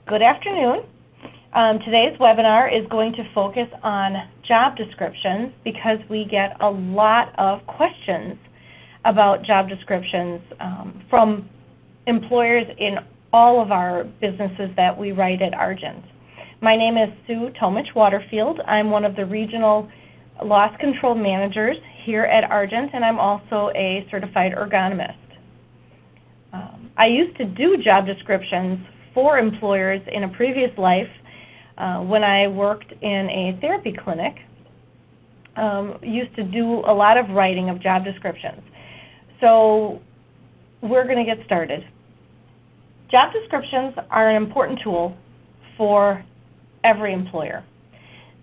Good afternoon. Today's webinar is going to focus on job descriptions because we get a lot of questions about job descriptions from employers in all of our businesses that we write at Argent. My name is Sue Tomich Waterfield. I'm one of the regional loss control managers here at Argent, and I'm also a certified ergonomist. I used to do job descriptions for employers in a previous life when I worked in a therapy clinic. Used to do a lot of writing of job descriptions. So we're going to get started. Job descriptions are an important tool for every employer.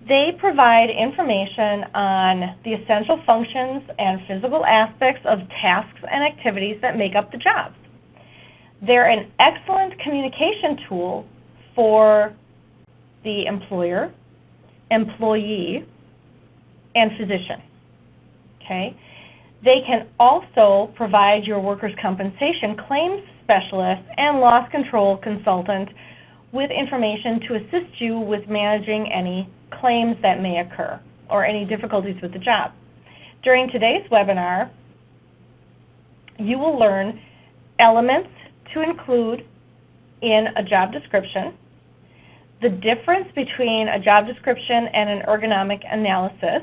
They provide information on the essential functions and physical aspects of tasks and activities that make up the job. They're an excellent communication tool for the employer, employee, and physician. Okay? They can also provide your workers' compensation claims specialist and loss control consultant with information to assist you with managing any claims that may occur or any difficulties with the job. During today's webinar, you will learn elements to include in a job description, the difference between a job description and an ergonomic analysis,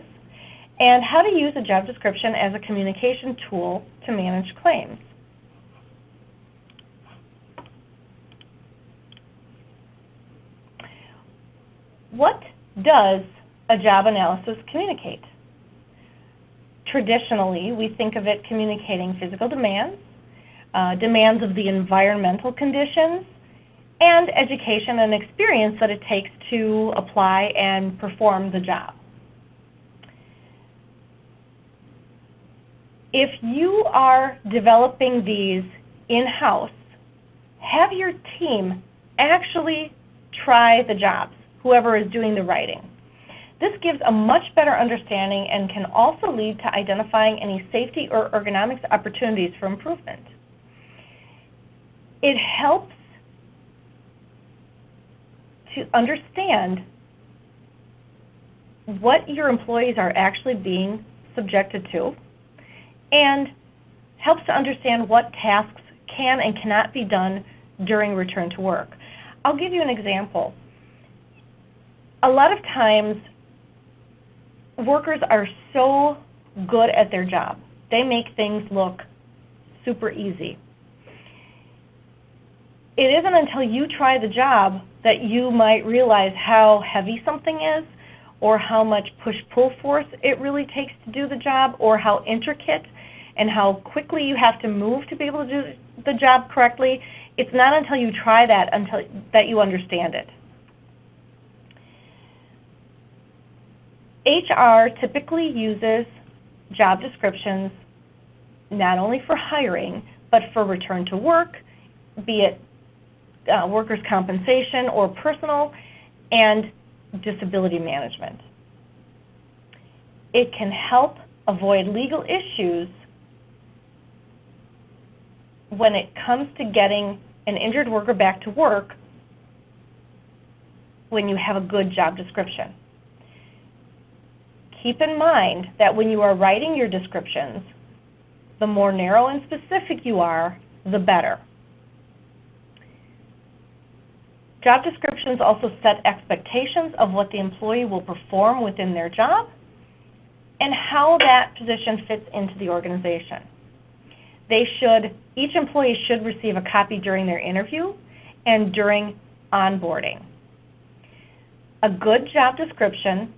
and how to use a job description as a communication tool to manage claims. What does a job analysis communicate? Traditionally, we think of it communicating physical demands, demands of the environmental conditions, and education and experience that it takes to apply and perform the job. If you are developing these in-house, have your team actually try the jobs, whoever is doing the writing. This gives a much better understanding and can also lead to identifying any safety or ergonomics opportunities for improvement. It helps to understand what your employees are actually being subjected to and helps to understand what tasks can and cannot be done during return to work. I'll give you an example. A lot of times, workers are so good at their job. They make things look super easy. It isn't until you try the job that you might realize how heavy something is or how much push-pull force it really takes to do the job or how intricate and how quickly you have to move to be able to do the job correctly. It's not until you try that that you understand it. HR typically uses job descriptions not only for hiring, but for return to work, be it workers' compensation or personal, and disability management. It can help avoid legal issues when it comes to getting an injured worker back to work when you have a good job description. Keep in mind that when you are writing your descriptions, the more narrow and specific you are, the better. Job descriptions also set expectations of what the employee will perform within their job and how that position fits into the organization. Each employee should receive a copy during their interview and during onboarding. A good job description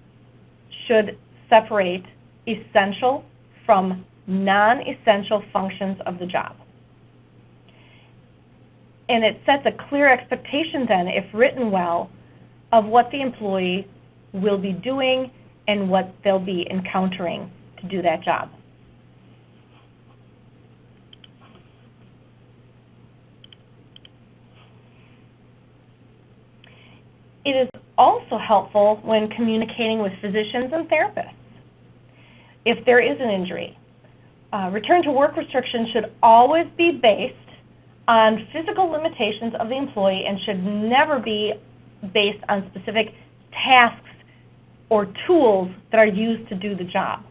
should separate essential from non-essential functions of the job. And it sets a clear expectation then, if written well, of what the employee will be doing and what they'll be encountering to do that job. It is also helpful when communicating with physicians and therapists. If there is an injury, return to work restrictions should always be based on physical limitations of the employee and should never be based on specific tasks or tools that are used to do the job.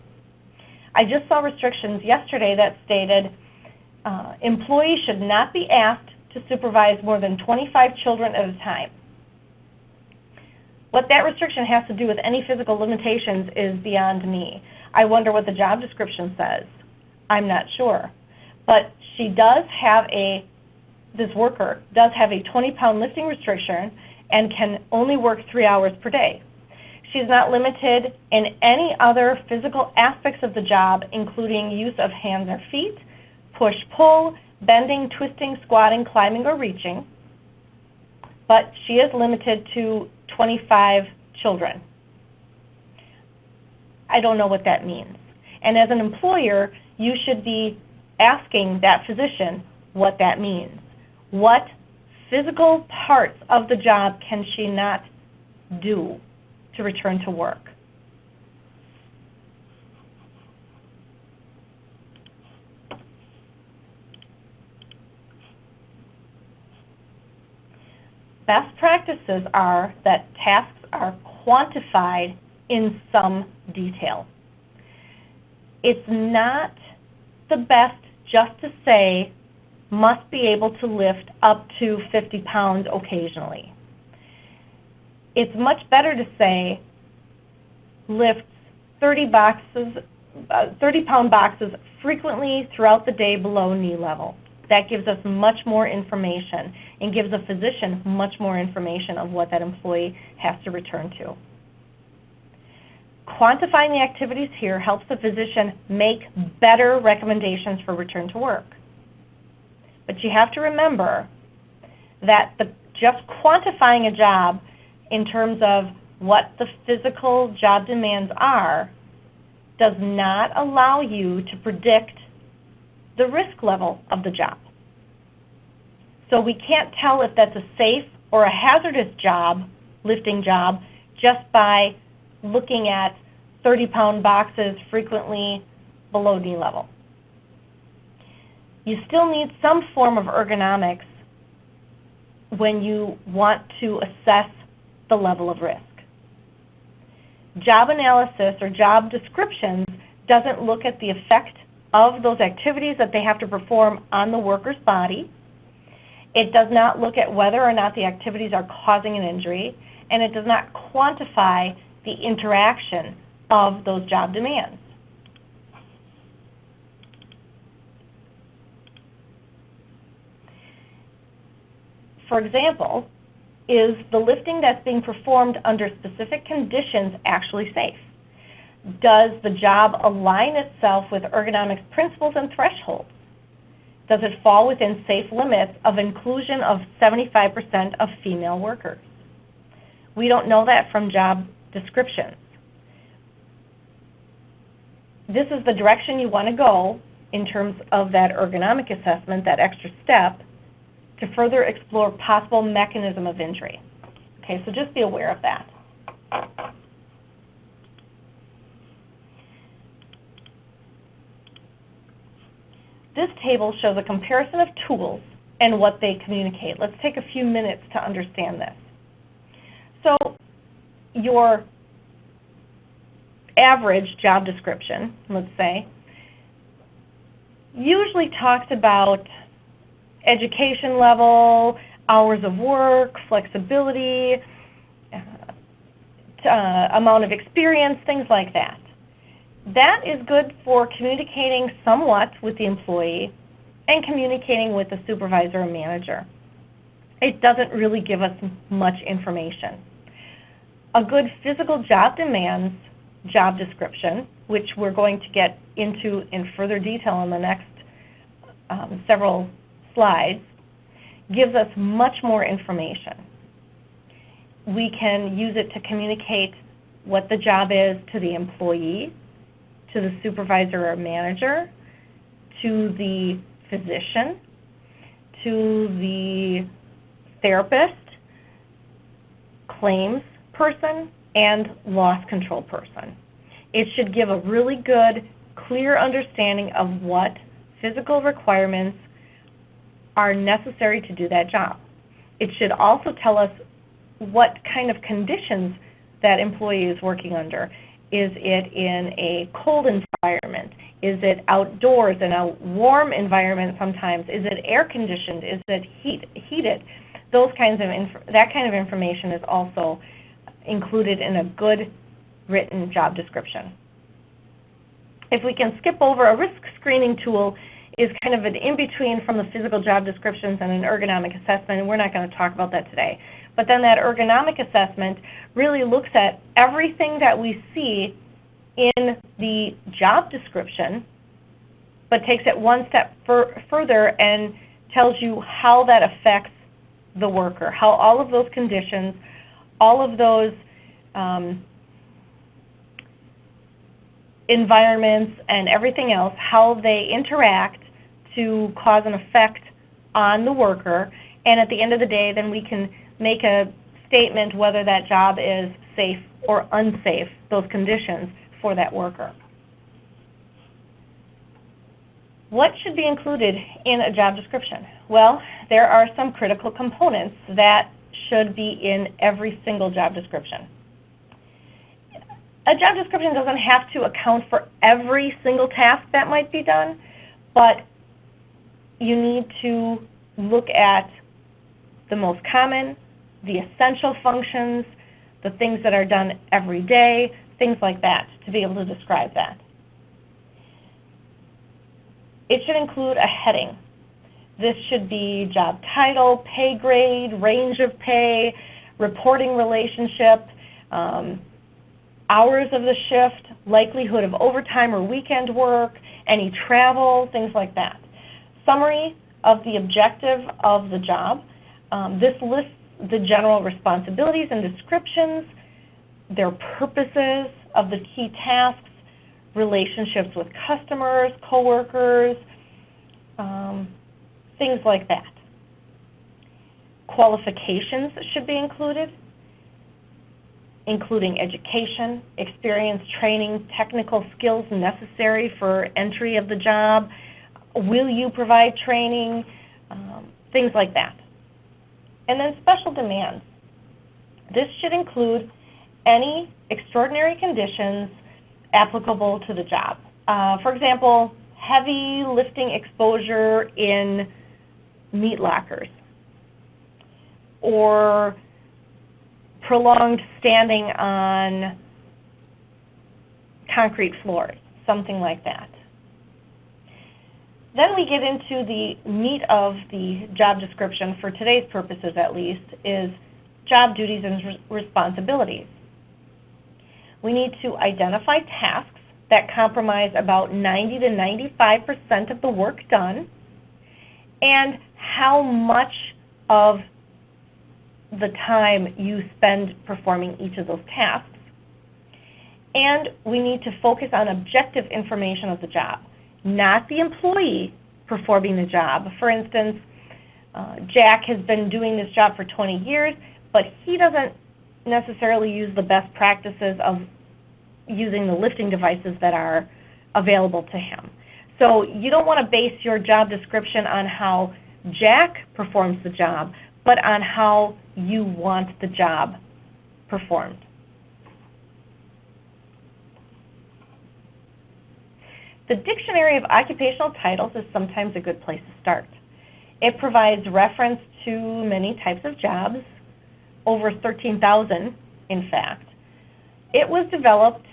I just saw restrictions yesterday that stated employees should not be asked to supervise more than 25 children at a time. What that restriction has to do with any physical limitations is beyond me. I wonder what the job description says. I'm not sure. But she does have this worker does have a 20-pound lifting restriction and can only work 3 hours per day. She's not limited in any other physical aspects of the job, including use of hands or feet, push-pull, bending, twisting, squatting, climbing, or reaching. But she is limited to 25 children. I don't know what that means. And as an employer, you should be asking that physician what that means. What physical parts of the job can she not do to return to work? Best practices are that tasks are quantified in some detail. It's not the best just to say must be able to lift up to 50 pounds occasionally. It's much better to say lifts 30-pound boxes frequently throughout the day below knee level. That gives us much more information and gives a physician much more information of what that employee has to return to. Quantifying the activities here helps the physician make better recommendations for return to work. But you have to remember that just quantifying a job in terms of what the physical job demands are does not allow you to predict the risk level of the job. So we can't tell if that's a safe or a hazardous job, lifting job, just by looking at 30-pound boxes frequently below knee level. You still need some form of ergonomics when you want to assess the level of risk. Job analysis or job descriptions doesn't look at the effect of those activities that they have to perform on the worker's body. It does not look at whether or not the activities are causing an injury, and it does not quantify the interaction of those job demands. For example, is the lifting that's being performed under specific conditions actually safe? Does the job align itself with ergonomics principles and thresholds? Does it fall within safe limits of inclusion of 75% of female workers? We don't know that from job descriptions. This is the direction you want to go in terms of that ergonomic assessment, that extra step, to further explore possible mechanism of injury. Okay, so just be aware of that. This table shows a comparison of tools and what they communicate. Let's take a few minutes to understand this. So your average job description, let's say, usually talks about education level, hours of work, flexibility, amount of experience, things like that. That is good for communicating somewhat with the employee and communicating with the supervisor or manager. It doesn't really give us much information. A good physical job demands job description, which we're going to get into in further detail in the next several slides, gives us much more information. We can use it to communicate what the job is to the employee, to the supervisor or manager, to the physician, to the therapist, claims person, and loss control person. It should give a really good, clear understanding of what physical requirements are necessary to do that job. It should also tell us what kind of conditions that employee is working under. Is it in a cold environment? Is it outdoors in a warm environment sometimes? Is it air conditioned? Is it heated? That kind of information is also included in a good written job description. If we can skip over, a risk screening tool is kind of an in-between from the physical job descriptions and an ergonomic assessment, and we're not going to talk about that today. But then that ergonomic assessment really looks at everything that we see in the job description, but takes it one step further and tells you how that affects the worker, how all of those conditions, all of those environments and everything else, how they interact to cause an effect on the worker. And at the end of the day, then we can make a statement whether that job is safe or unsafe, those conditions for that worker. What should be included in a job description? Well, there are some critical components that should be in every single job description. A job description doesn't have to account for every single task that might be done, but you need to look at the most common, the essential functions, the things that are done every day, things like that, to be able to describe that. It should include a heading. This should be job title, pay grade, range of pay, reporting relationship, hours of the shift, likelihood of overtime or weekend work, any travel, things like that. Summary of the objective of the job. This lists the general responsibilities and descriptions, their purposes of the key tasks, relationships with customers, coworkers, things like that. Qualifications should be included, including education, experience, training, technical skills necessary for entry of the job. Will you provide training? Things like that. And then special demands. This should include any extraordinary conditions applicable to the job. For example, heavy lifting exposure in meat lockers, or prolonged standing on concrete floors, something like that. Then we get into the meat of the job description, for today's purposes at least, is job duties and responsibilities. We need to identify tasks that comprise about 90 to 95% of the work done, and how much of the time you spend performing each of those tasks. And we need to focus on objective information of the job, not the employee performing the job. For instance, Jack has been doing this job for 20 years, but he doesn't necessarily use the best practices of using the lifting devices that are available to him. So you don't want to base your job description on how Jack performs the job, but on how you want the job performed. The Dictionary of Occupational Titles is sometimes a good place to start. It provides reference to many types of jobs, over 13,000 in fact. It was developed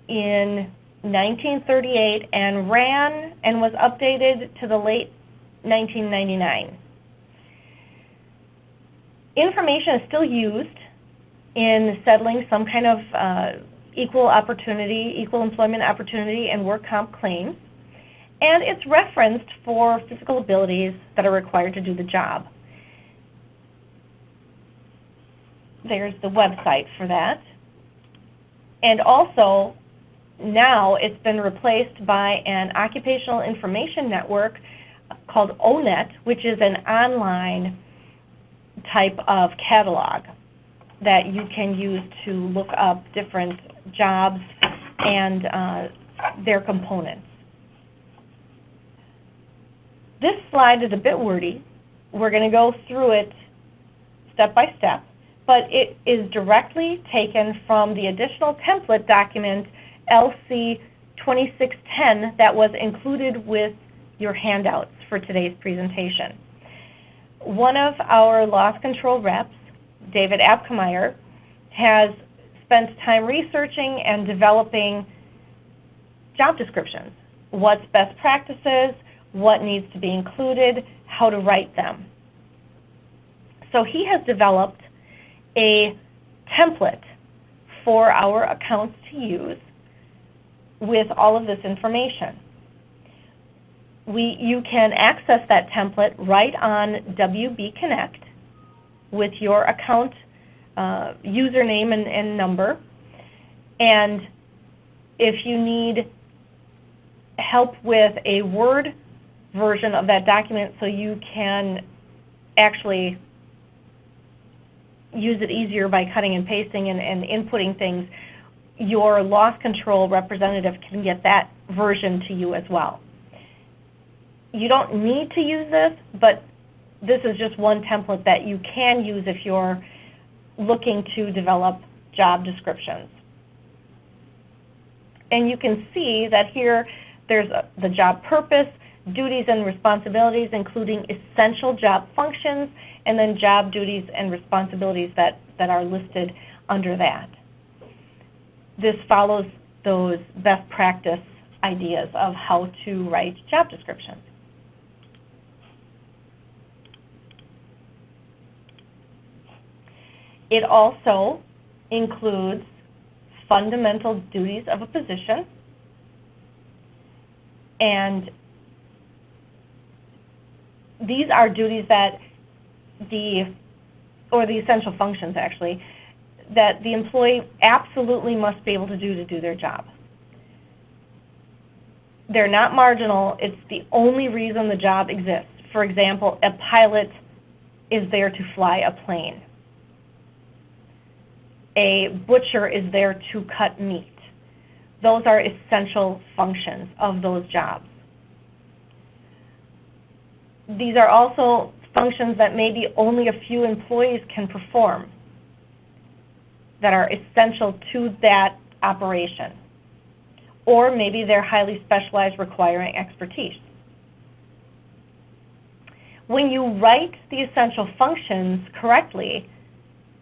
in 1938 and ran and was updated to the late 1999. Information is still used in settling some kind of equal employment opportunity and work comp claims, and it's referenced for physical abilities that are required to do the job. There's the website for that. And also, now it's been replaced by an occupational information network called ONET, which is an online type of catalog that you can use to look up different jobs and their components. This slide is a bit wordy, We're going to go through it step by step, but it is directly taken from the additional template document LC 2610 that was included with your handouts for today's presentation. One of our loss control reps, David Abkemeyer, has spent time researching and developing job descriptions. What's best practices, what needs to be included, how to write them. So he has developed a template for our accounts to use with all of this information. You can access that template right on WB Connect with your account username and number. And if you need help with a Word version of that document so you can actually use it easier by cutting and pasting and inputting things, your loss control representative can get that version to you as well. You don't need to use this, but this is just one template that you can use if you're looking to develop job descriptions. And you can see that here there's the job purpose, duties and responsibilities, including essential job functions, and then job duties and responsibilities that are listed under that. This follows those best practice ideas of how to write job descriptions. It also includes fundamental duties of a position, and these are duties that the essential functions actually, that the employee absolutely must be able to do their job. They're not marginal, it's the only reason the job exists. For example, a pilot is there to fly a plane. A butcher is there to cut meat. Those are essential functions of those jobs. These are also functions that maybe only a few employees can perform that are essential to that operation. Or maybe they're highly specialized, requiring expertise. When you write the essential functions correctly,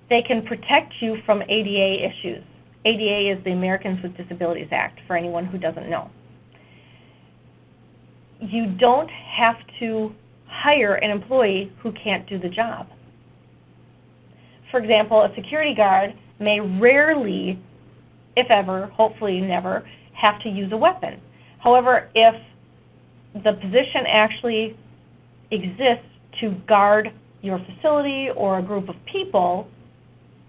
they can protect you from ADA issues. ADA is the Americans with Disabilities Act, for anyone who doesn't know. You don't have to hire an employee who can't do the job. For example, a security guard may rarely, if ever, hopefully never, have to use a weapon. However, if the position actually exists to guard your facility or a group of people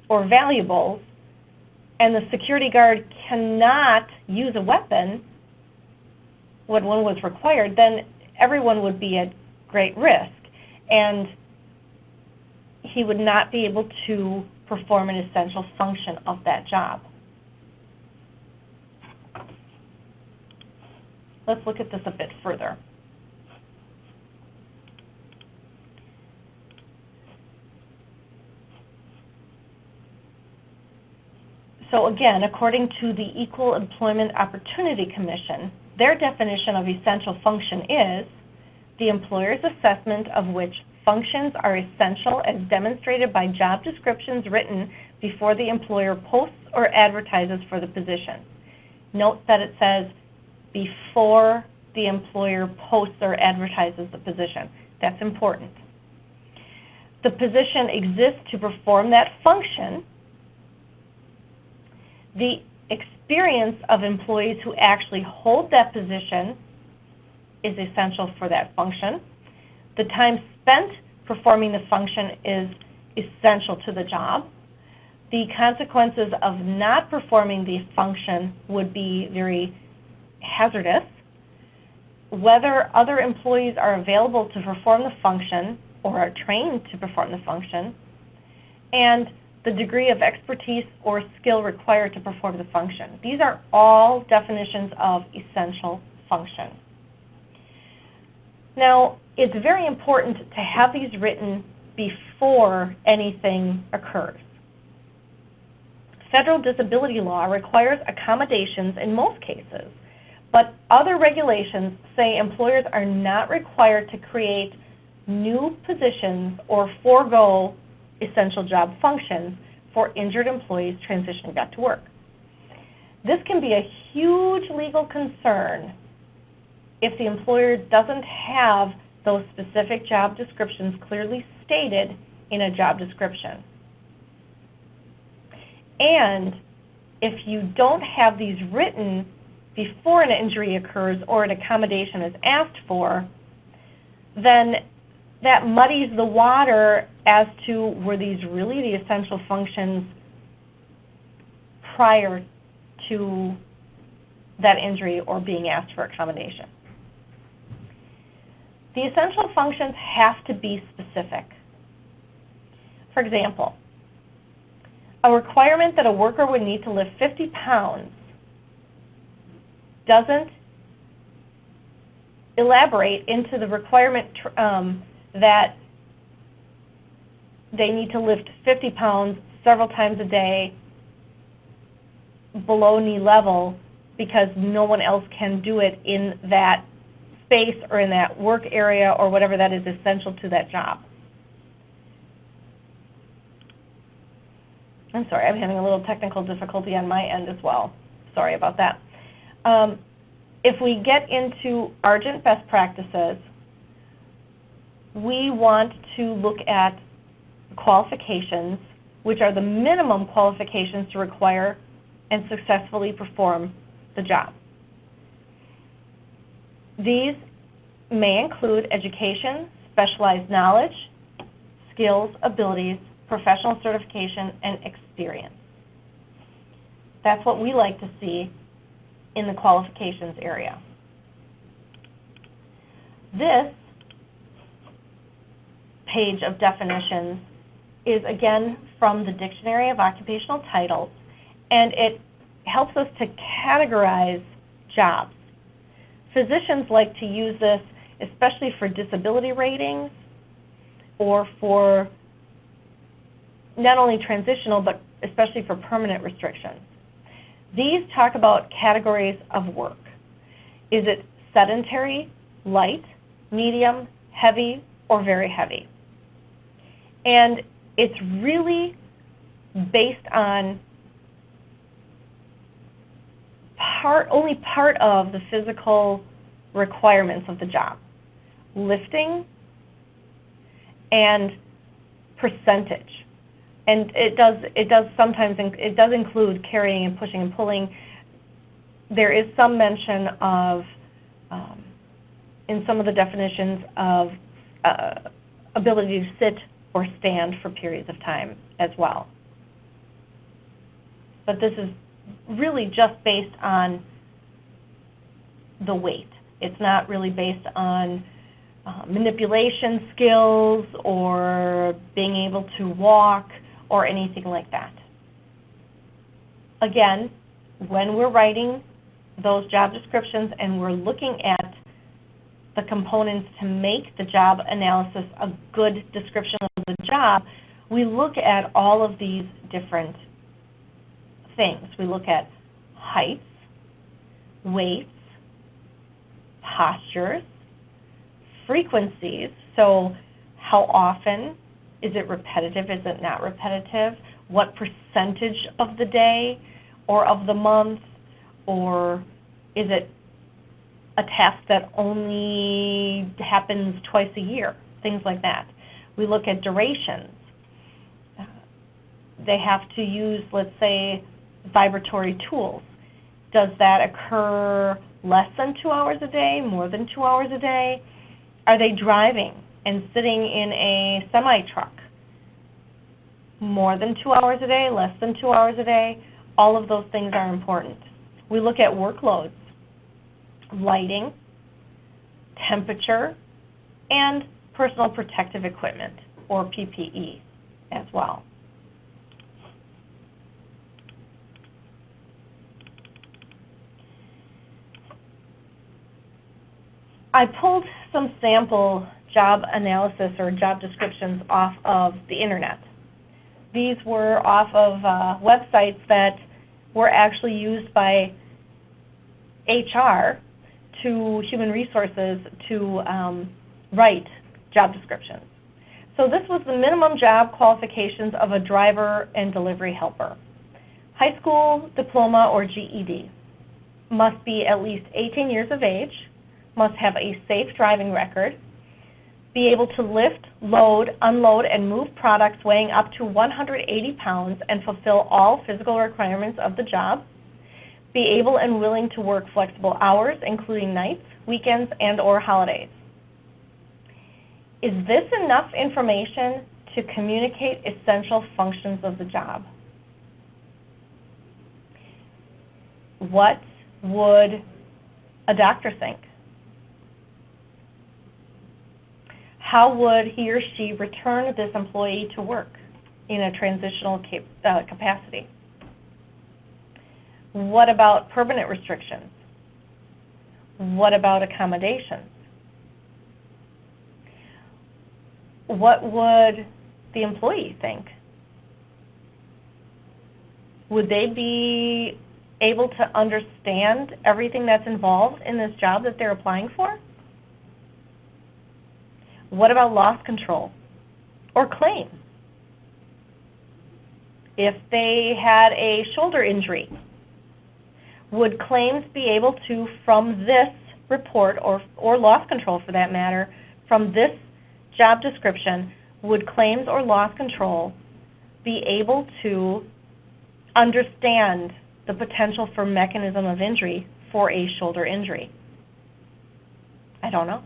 or valuables, and the security guard cannot use a weapon when one was required, then everyone would be at great risk, and he would not be able to perform an essential function of that job. Let's look at this a bit further. So again, according to the Equal Employment Opportunity Commission, their definition of essential function is the employer's assessment of which functions are essential as demonstrated by job descriptions written before the employer posts or advertises for the position. Note that it says before the employer posts or advertises the position. That's important. The position exists to perform that function. The experience of employees who actually hold that position is essential for that function. The time spent performing the function is essential to the job. The consequences of not performing the function would be very hazardous. Whether other employees are available to perform the function or are trained to perform the function, and the degree of expertise or skill required to perform the function. These are all definitions of essential function. Now, it's very important to have these written before anything occurs. Federal disability law requires accommodations in most cases, but other regulations say employers are not required to create new positions or forego essential job functions for injured employees transitioning back to work. This can be a huge legal concern if the employer doesn't have those specific job descriptions clearly stated in a job description. And if you don't have these written before an injury occurs or an accommodation is asked for, then that muddies the water as to were these really the essential functions prior to that injury or being asked for accommodation. The essential functions have to be specific. For example, a requirement that a worker would need to lift 50 pounds doesn't elaborate into the requirement that they need to lift 50 pounds several times a day below knee level because no one else can do it in that space or in that work area or whatever that is essential to that job. I'm sorry, I'm having a little technical difficulty on my end as well. Sorry about that. If we get into Argent best practices, we want to look at qualifications, which are the minimum qualifications to require and successfully perform the job. These may include education, specialized knowledge, skills, abilities, professional certification, and experience. That's what we like to see in the qualifications area. This page of definitions is again from the Dictionary of Occupational Titles, and it helps us to categorize jobs. Physicians like to use this especially for disability ratings or for not only transitional but especially for permanent restrictions. These talk about categories of work. Is it sedentary, light, medium, heavy, or very heavy? And it's really based on only part of the physical requirements of the job. Lifting and percentage. And it does include carrying and pushing and pulling. There is some mention of, in some of the definitions of ability to sit or stand for periods of time as well. But this is really just based on the weight. It's not really based on manipulation skills or being able to walk or anything like that. Again, when we're writing those job descriptions and we're looking at the components to make the job analysis a good description of the job, we look at all of these different things. We look at heights, weights, postures, frequencies, so how often, is it repetitive, is it not repetitive, what percentage of the day or of the month, or is it a task that only happens twice a year, things like that. We look at durations. They have to use, let's say, vibratory tools. Does that occur less than 2 hours a day, more than 2 hours a day? Are they driving and sitting in a semi-truck? More than 2 hours a day, less than 2 hours a day? All of those things are important. We look at workloads, lighting, temperature, and personal protective equipment, or PPE, as well. I pulled some sample job analysis or job descriptions off of the internet. These were off of websites that were actually used by HR to human resources to write job descriptions. So this was the minimum job qualifications of a driver and delivery helper. High school diploma or GED. Must be at least 18 years of age. Must have a safe driving record. Be able to lift, load, unload, and move products weighing up to 180 pounds and fulfill all physical requirements of the job. Be able and willing to work flexible hours, including nights, weekends, and/or holidays. Is this enough information to communicate essential functions of the job? What would a doctor think? How would he or she return this employee to work in a transitional capacity? What about permanent restrictions? What about accommodations? What would the employee think? Would they be able to understand everything that's involved in this job that they're applying for? What about loss control or claim? If they had a shoulder injury, would claims be able to, from this report, or loss control for that matter, from this job description, would claims or loss control be able to understand the potential for mechanism of injury for a shoulder injury? I don't know.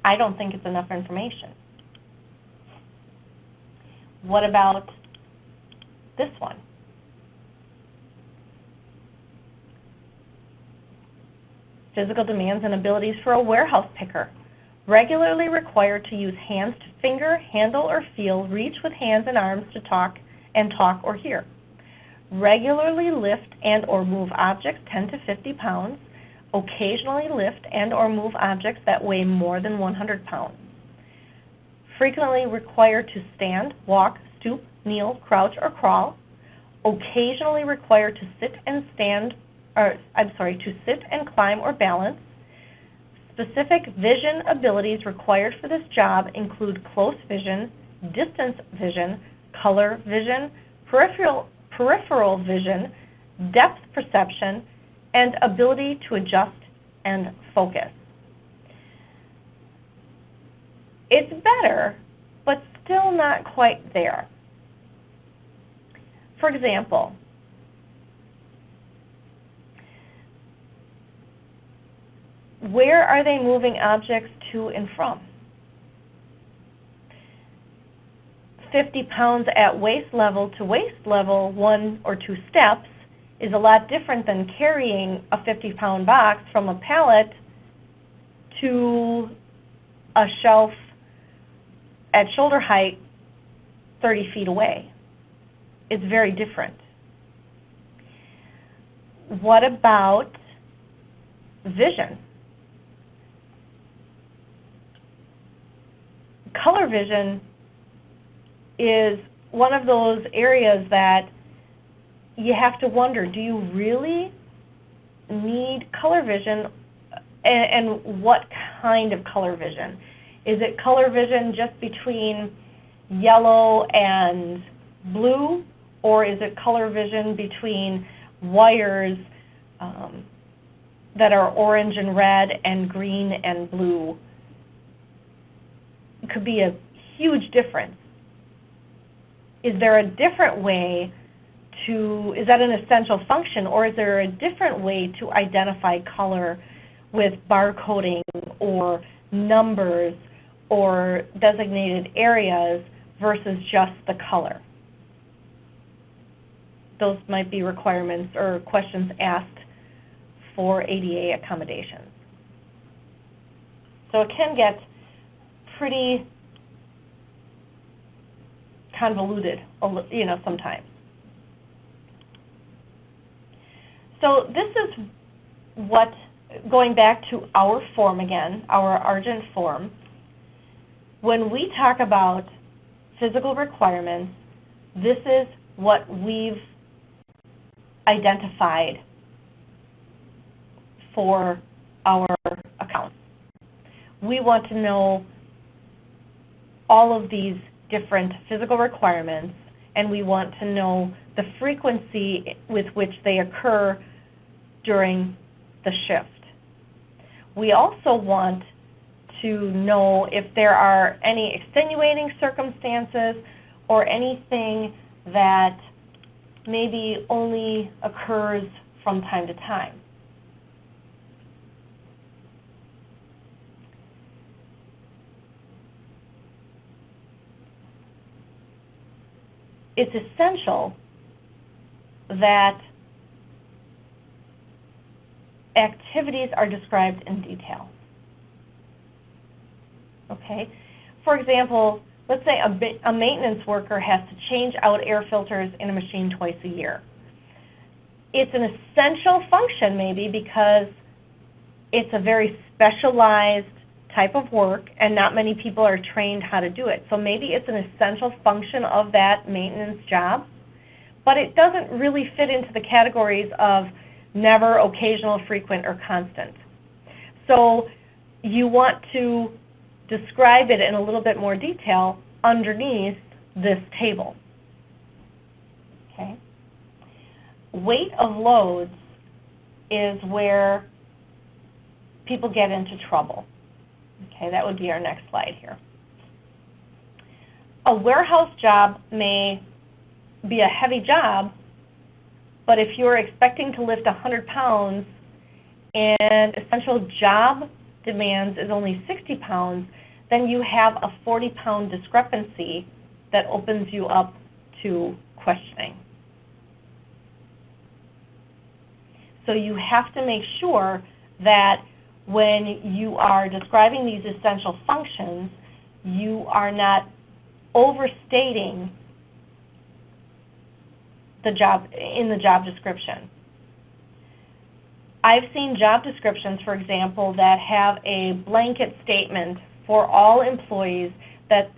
I don't think it's enough information. What about this one? Physical demands and abilities for a warehouse picker. Regularly required to use hands to finger, handle, or feel, reach with hands and arms to talk or hear. Regularly lift and or move objects 10 to 50 pounds. Occasionally lift and or move objects that weigh more than 100 pounds. Frequently required to stand, walk, stoop, kneel, crouch, or crawl. Occasionally required to sit and climb or balance. Specific vision abilities required for this job include close vision, distance vision, color vision, peripheral vision, depth perception, and ability to adjust and focus. It's better, but still not quite there. For example, where are they moving objects to and from? 50 pounds at waist level to waist level, 1 or 2 steps, is a lot different than carrying a 50-pound box from a pallet to a shelf at shoulder height 30 feet away. It's very different. What about vision? Color vision is one of those areas that you have to wonder, do you really need color vision, and what kind of color vision? Is it color vision just between yellow and blue, or is it color vision between wires that are orange and red and green and blue? It could be a huge difference. Is there a different way to, is that an essential function, or is there a different way to identify color with barcoding or numbers or designated areas versus just the color? Those might be requirements or questions asked for ADA accommodations. So it can get pretty convoluted, sometimes. So this is what going back to our form again, our Argent form, when we talk about physical requirements, this is what we've identified for our accounts. We want to know all of these different physical requirements, and we want to know the frequency with which they occur during the shift. We also want to know if there are any extenuating circumstances or anything that maybe only occurs from time to time. It's essential that activities are described in detail. Okay? For example, let's say a maintenance worker has to change out air filters in a machine twice a year. It's an essential function maybe because it's a very specialized type of work and not many people are trained how to do it. So maybe it's an essential function of that maintenance job, but it doesn't really fit into the categories of never, occasional, frequent, or constant. So you want to describe it in a little bit more detail underneath this table. Okay. Weight of loads is where people get into trouble. Okay, that would be our next slide here. A warehouse job may be a heavy job, but if you're expecting to lift 100 pounds and essential job demands is only 60 pounds, then you have a 40-pound discrepancy that opens you up to questioning. So you have to make sure that when you are describing these essential functions, you are not overstating the job in the job description. I've seen job descriptions, for example, that have a blanket statement for all employees that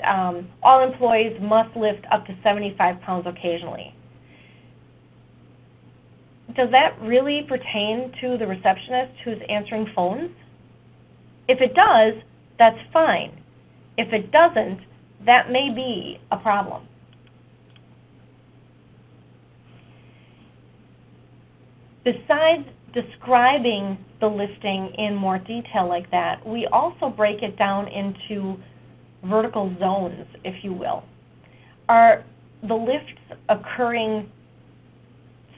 all employees must lift up to 75 pounds occasionally. Does that really pertain to the receptionist who's answering phones? If it does, that's fine. If it doesn't, that may be a problem. Besides describing the lifting in more detail like that, we also break it down into vertical zones, if you will. Are the lifts occurring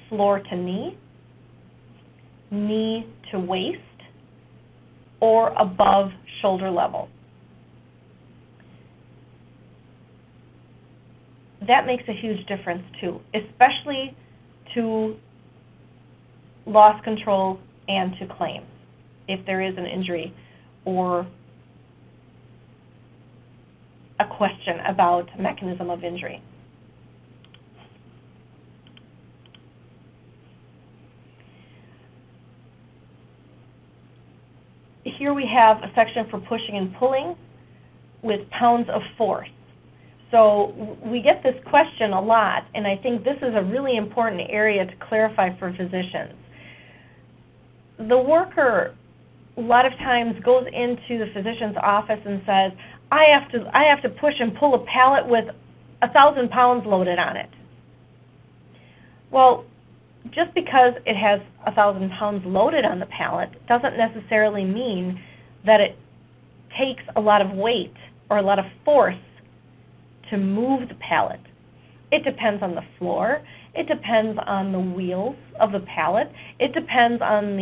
floor to knee, knee to waist, or above shoulder level? That makes a huge difference too, especially to loss control and to claims if there is an injury or a question about mechanism of injury. Here we have a section for pushing and pulling with pounds of force. So we get this question a lot, and I think this is a really important area to clarify for physicians. The worker a lot of times goes into the physician's office and says, I have to push and pull a pallet with 1,000 pounds loaded on it. Well, just because it has 1,000 pounds loaded on the pallet doesn't necessarily mean that it takes a lot of weight or a lot of force to move the pallet. It depends on the floor. It depends on the wheels of the pallet. It depends on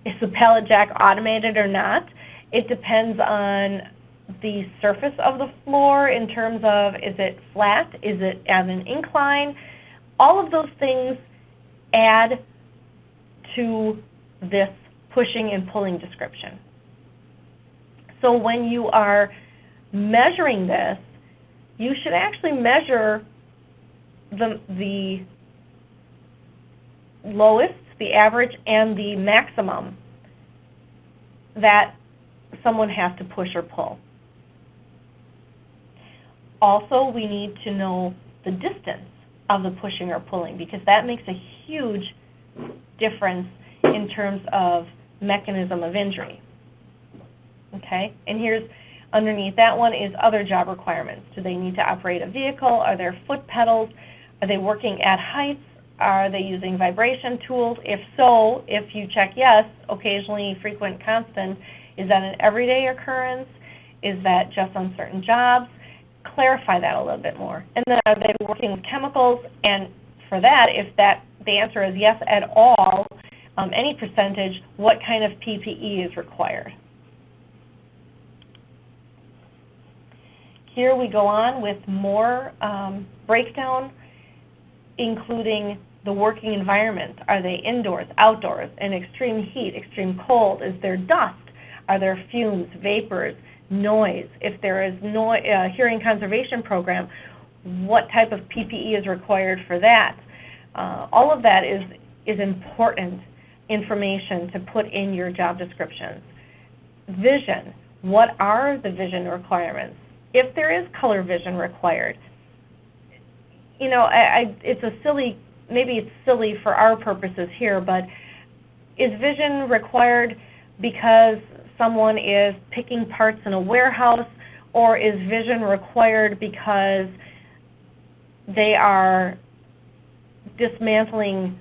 is the pallet jack automated or not. It depends on the surface of the floor in terms of, is it flat? Is it at an incline? All of those things add to this pushing and pulling description. So when you are measuring this, you should actually measure the lowest, the average, and the maximum that someone has to push or pull. Also, we need to know the distance of the pushing or pulling, because that makes a huge difference in terms of mechanism of injury. Okay, and here's underneath that one is other job requirements. Do they need to operate a vehicle? Are there foot pedals? Are they working at heights? Are they using vibration tools? If so, if you check yes, occasionally, frequent, constant, is that an everyday occurrence? Is that just on certain jobs? Clarify that a little bit more. And then are they working with chemicals? And for that, if the answer is yes at all, any percentage, what kind of PPE is required? Here we go on with more breakdown, including the working environment. Are they indoors, outdoors, in extreme heat, extreme cold? Is there dust? Are there fumes, vapors, noise? If there is hearing conservation program, what type of PPE is required for that? All of that is important information to put in your job descriptions. Vision. What are the vision requirements? If there is color vision required, you know, maybe it's silly for our purposes here, but is vision required because someone is picking parts in a warehouse, or is vision required because they are dismantling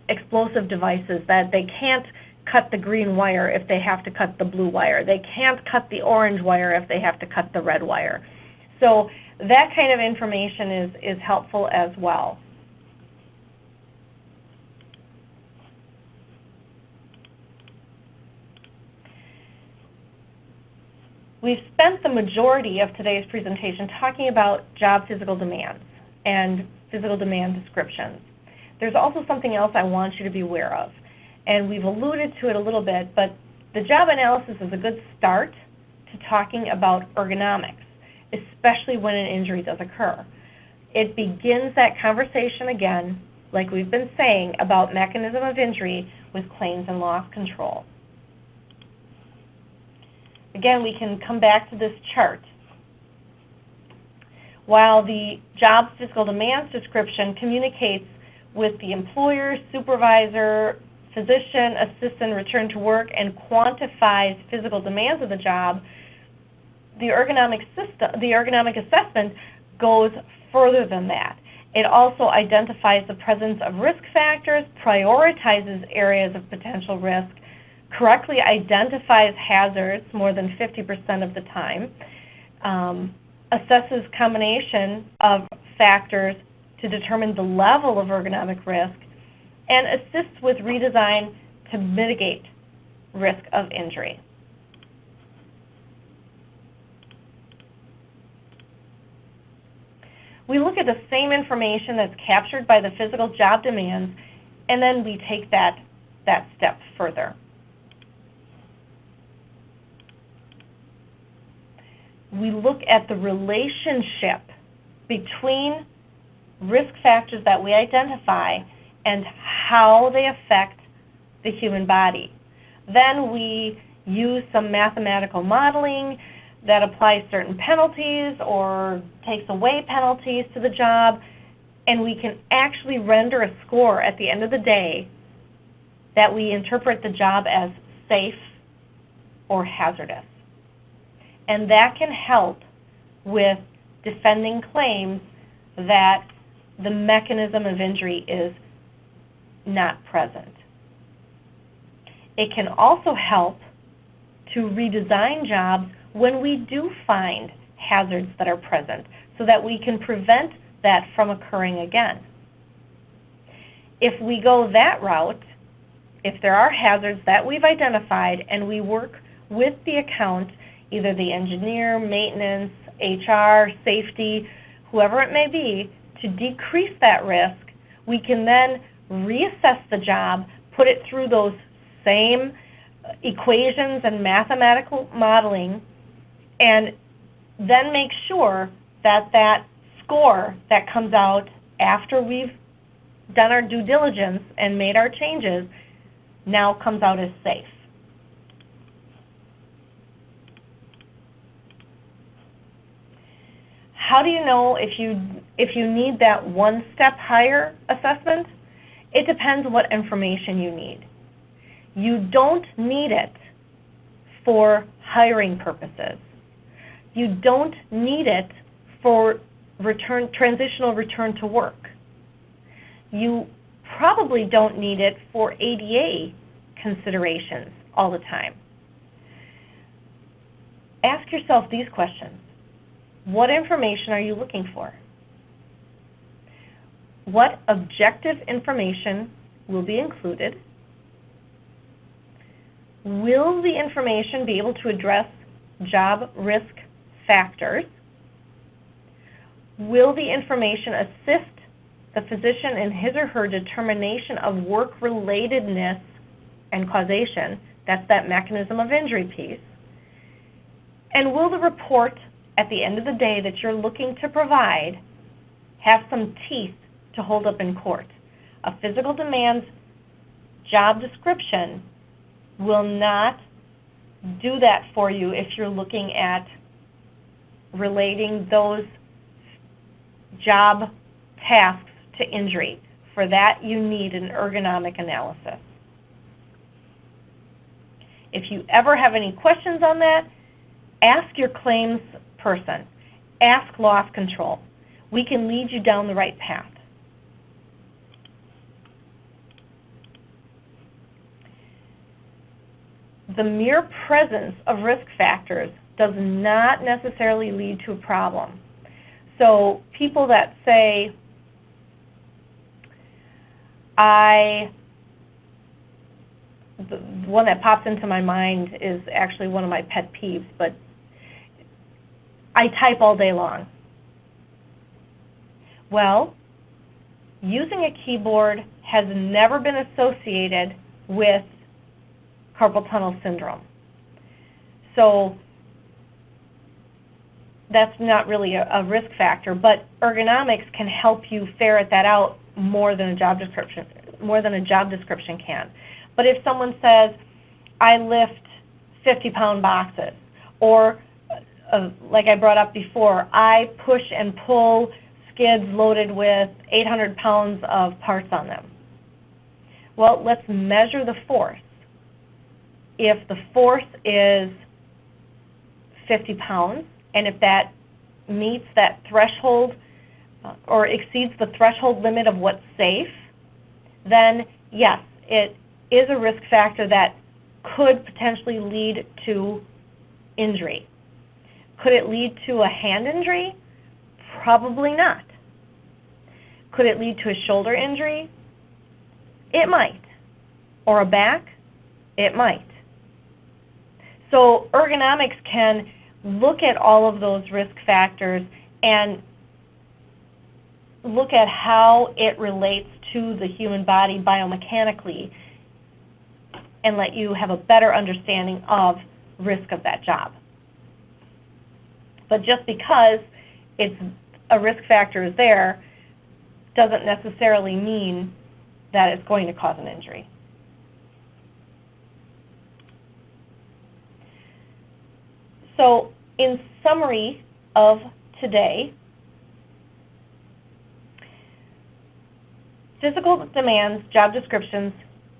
explosive devices that they can't cut the green wire if they have to cut the blue wire? They can't cut the orange wire if they have to cut the red wire. So that kind of information is helpful as well. We've spent the majority of today's presentation talking about job physical demands and physical demand descriptions. There's also something else I want you to be aware of, and we've alluded to it a little bit, but the job analysis is a good start to talking about ergonomics, especially when an injury does occur. It begins that conversation again, like we've been saying, about mechanism of injury with claims and loss control. Again, we can come back to this chart. While the job physical demands description communicates with the employer, supervisor, physician, assistant, return to work, and quantifies physical demands of the job, the ergonomic assessment goes further than that. It also identifies the presence of risk factors, prioritizes areas of potential risk, correctly identifies hazards more than 50% of the time, assesses combination of factors to determine the level of ergonomic risk, and assists with redesign to mitigate risk of injury. We look at the same information that's captured by the physical job demands, and then we take that step further. We look at the relationship between risk factors that we identify and how they affect the human body. Then we use some mathematical modeling that applies certain penalties or takes away penalties to the job, and we can actually render a score at the end of the day that we interpret the job as safe or hazardous. And that can help with defending claims that the mechanism of injury is not present. It can also help to redesign jobs when we do find hazards that are present so that we can prevent that from occurring again. If we go that route, if there are hazards that we've identified and we work with the account, either the engineer, maintenance, HR, safety, whoever it may be, to decrease that risk, we can then reassess the job, put it through those same equations and mathematical modeling, and then make sure that that score that comes out after we've done our due diligence and made our changes now comes out as safe. How do you know if you need that one step higher assessment? It depends what information you need. You don't need it for hiring purposes. You don't need it for transitional return to work. You probably don't need it for ADA considerations all the time. Ask yourself these questions. What information are you looking for? What objective information will be included? Will the information be able to address job risk factors? Will the information assist the physician in his or her determination of work-relatedness and causation? That's that mechanism of injury piece. And will the report at the end of the day that you're looking to provide have some teeth to hold up in court? A physical demands job description will not do that for you if you're looking at relating those job tasks to injury. For that, you need an ergonomic analysis. If you ever have any questions on that, ask your claims person. Ask loss control. We can lead you down the right path. The mere presence of risk factors does not necessarily lead to a problem. So people that say, the one that pops into my mind is actually one of my pet peeves, but I type all day long. Well, using a keyboard has never been associated with carpal tunnel syndrome. So that's not really a risk factor, but ergonomics can help you ferret that out more than a job description can. But if someone says, I lift 50-pound boxes, or like I brought up before, I push and pull skids loaded with 800 pounds of parts on them. Well, let's measure the force. If the force is 50 pounds, and if that meets that threshold or exceeds the threshold limit of what's safe, then yes, it is a risk factor that could potentially lead to injury. Could it lead to a hand injury? Probably not. Could it lead to a shoulder injury? It might. Or a back? It might. So ergonomics can look at all of those risk factors and look at how it relates to the human body biomechanically and let you have a better understanding of risk of that job. But just because it's a risk factor is there doesn't necessarily mean that it's going to cause an injury. So in summary of today, physical demands job descriptions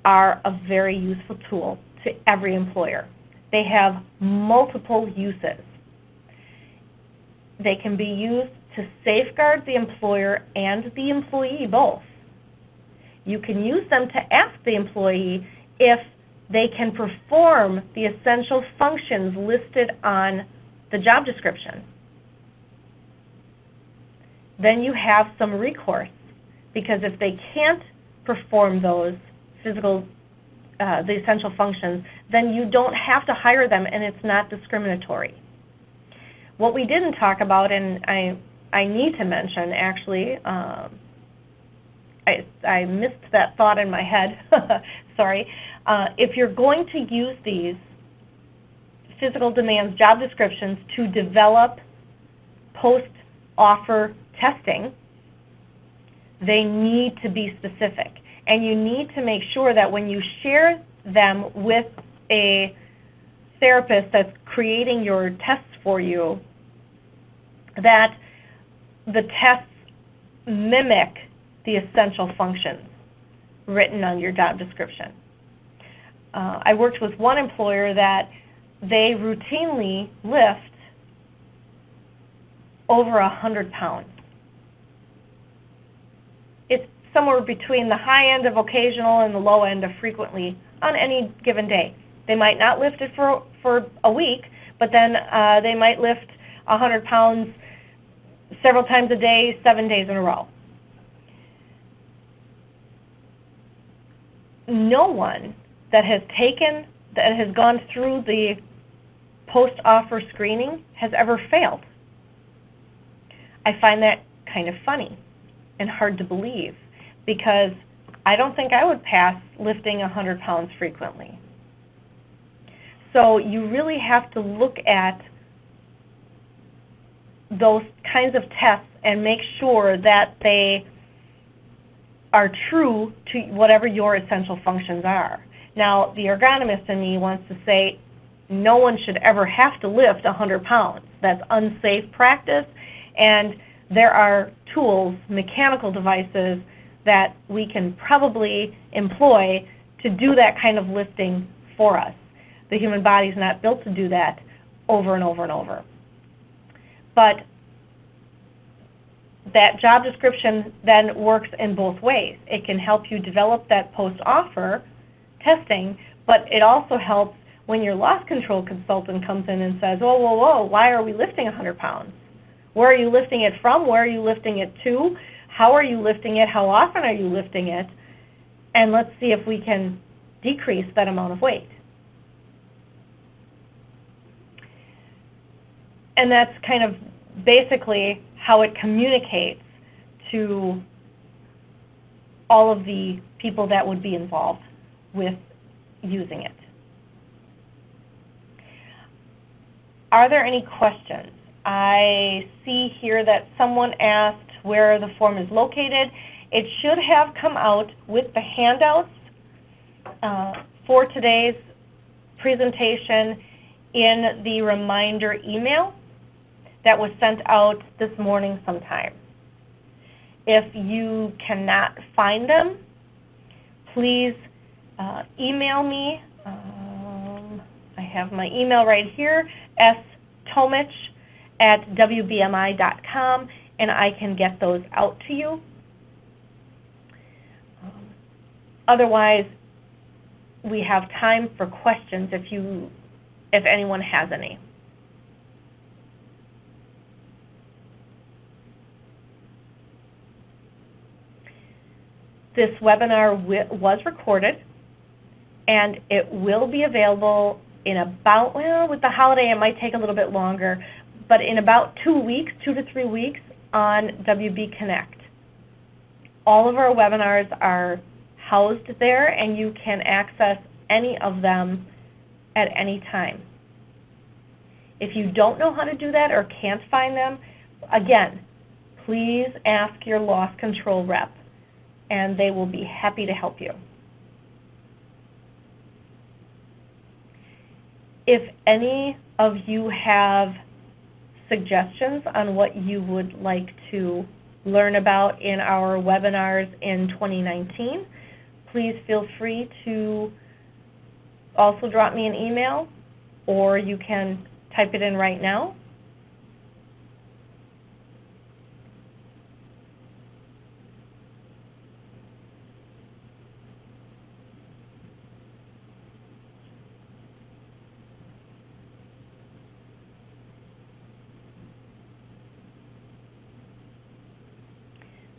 are a very useful tool to every employer. They have multiple uses. They can be used to safeguard the employer and the employee both. You can use them to ask the employee if they can perform the essential functions listed on the job description. Then you have some recourse, because if they can't perform those the essential functions, then you don't have to hire them and it's not discriminatory. What we didn't talk about, and I need to mention actually, I missed that thought in my head, sorry. If you're going to use these physical demands job descriptions to develop post-offer testing, they need to be specific. And you need to make sure that when you share them with a therapist that's creating your tests for you, that the tests mimic the essential functions written on your job description. I worked with one employer that they routinely lift over 100 pounds. It's somewhere between the high end of occasional and the low end of frequently on any given day. They might not lift it for a week, but then they might lift 100 pounds several times a day, 7 days in a row. No one that has gone through the post-offer screening has ever failed. I find that kind of funny and hard to believe, because I don't think I would pass lifting 100 pounds frequently. So you really have to look at those kinds of tests and make sure that they are true to whatever your essential functions are. Now, the ergonomist in me wants to say no one should ever have to lift 100 pounds. That's unsafe practice, and there are tools, mechanical devices, that we can probably employ to do that kind of lifting for us. The human body is not built to do that over and over and over. But that job description then works in both ways. It can help you develop that post-offer testing, but it also helps when your loss control consultant comes in and says, whoa, whoa, whoa, why are we lifting 100 pounds? Where are you lifting it from? Where are you lifting it to? How are you lifting it? How often are you lifting it? And let's see if we can decrease that amount of weight. And that's kind of basically how it communicates to all of the people that would be involved with using it. Are there any questions? I see here that someone asked where the form is located. It should have come out with the handouts for today's presentation in the reminder email that was sent out this morning sometime. If you cannot find them, please email me. I have my email right here, stomich@wbmi.com, and I can get those out to you. Otherwise, we have time for questions if anyone has any. This webinar was recorded, and it will be available in about, well, with the holiday it might take a little bit longer, but in about 2 weeks, 2 to 3 weeks, on WB Connect. All of our webinars are housed there, and you can access any of them at any time. If you don't know how to do that or can't find them, again, please ask your loss control rep, and they will be happy to help you. If any of you have suggestions on what you would like to learn about in our webinars in 2019, please feel free to also drop me an email, or you can type it in right now.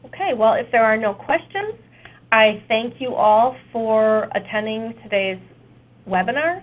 Okay, well, if there are no questions, I thank you all for attending today's webinar,